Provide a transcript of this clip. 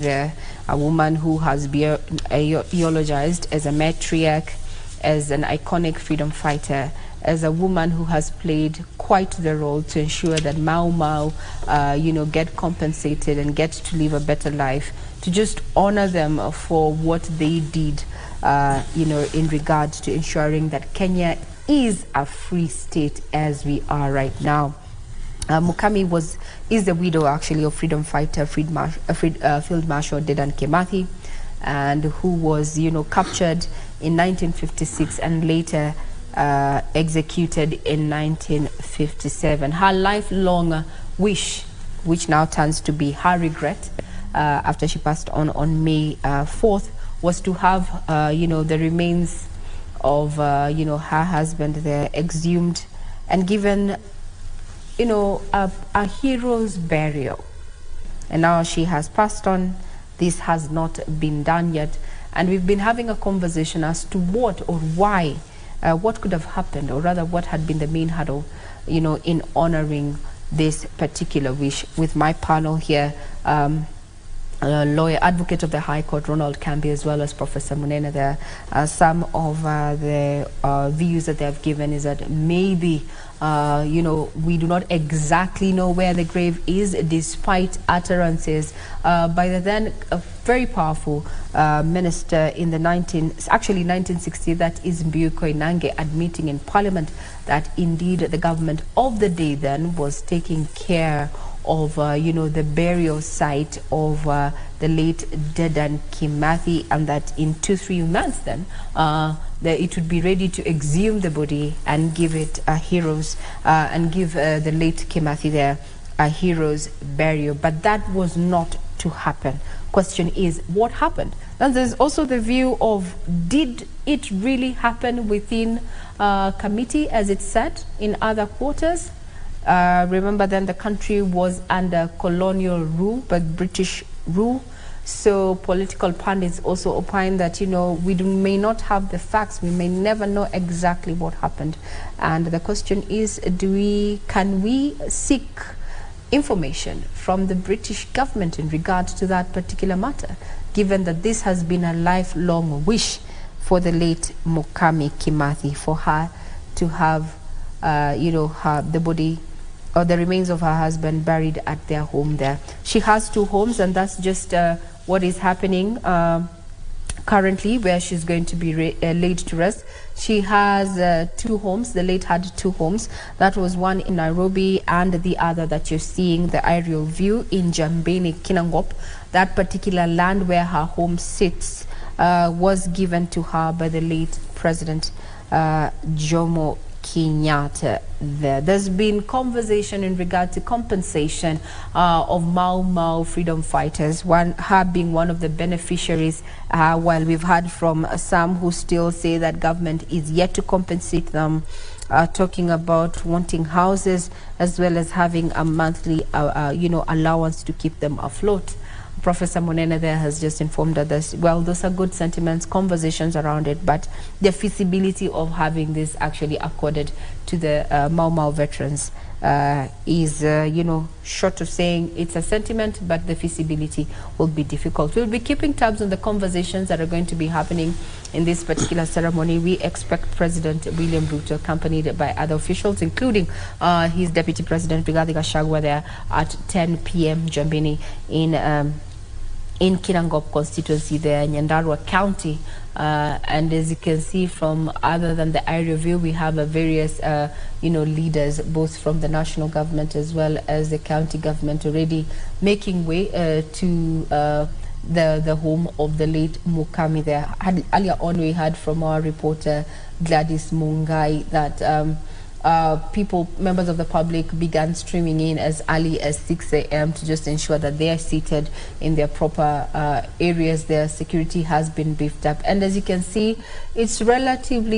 there, a woman who has been eulogized as a matriarch, as an iconic freedom fighter, as a woman who has played quite the role to ensure that Mau Mau, get compensated and get to live a better life, to just honor them for what they did, in regard to ensuring that Kenya is a free state as we are right now. Mukami is the widow actually of freedom fighter Field Marshal Gideon Moi, and who was captured in 1956 and later executed in 1957. Her lifelong wish, which now turns to be her regret after she passed on May 4th, was to have the remains of her husband there exhumed and given a hero's burial. And now she has passed on. This has not been done yet, and we've been having a conversation as to what or why, what could have happened, or rather what had been the main hurdle in honoring this particular wish. With my panel here, lawyer, advocate of the High Court, Ronald Kambi, as well as Professor Munene there. Some of the views that they have given is that maybe, we do not exactly know where the grave is, despite utterances by the then very powerful minister in the 1960, that is Mbiu Koinange, admitting in Parliament that indeed the government of the day then was taking care of the burial site of the late Dedan Kimathi, and that in 2-3 months then it would be ready to exhume the body and give it a hero's and give the late Kimathi there a hero's burial. But that was not to happen. Question is, what happened? And there's also the view of, did it really happen within committee as it said in other quarters? Remember then the country was under colonial rule, but British rule. So political pundits also opine that, we may not have the facts. We may never know exactly what happened. And the question is, can we seek information from the British government in regard to that particular matter, given that this has been a lifelong wish for the late Mukami Kimathi, for her to have, the body or the remains of her husband buried at their home there. She has 2 homes, and that's just what is happening currently, where she's going to be laid to rest. She has 2 homes. The late had 2 homes. That was one in Nairobi, and the other that you're seeing, the aerial view, in Jambeni, Kinangop. That particular land where her home sits was given to her by the late President Jomo Kenyatta there. There's been conversation in regard to compensation of Mau Mau freedom fighters, her being one of the beneficiaries, while we've heard from some who still say that government is yet to compensate them, talking about wanting houses as well as having a monthly allowance to keep them afloat. Professor Munene there has just informed us, well, those are good sentiments, conversations around it, but the feasibility of having this actually accorded to the Mau Mau veterans is, short of saying it's a sentiment, but the feasibility will be difficult. We'll be keeping tabs on the conversations that are going to be happening in this particular ceremony. We expect President William Ruto, accompanied by other officials, including his Deputy President Rigathi Gachagua there at 10 p.m. Jambini in Kinangop constituency there, Nyandarua County. And as you can see from, other than the area view, we have various leaders, both from the national government as well as the county government, already making way to the home of the late Mukami there. Earlier on, we heard from our reporter Gladys Mungai that members of the public began streaming in as early as 6 a.m. to just ensure that they are seated in their proper areas. Their security has been beefed up, and as you can see, it's relatively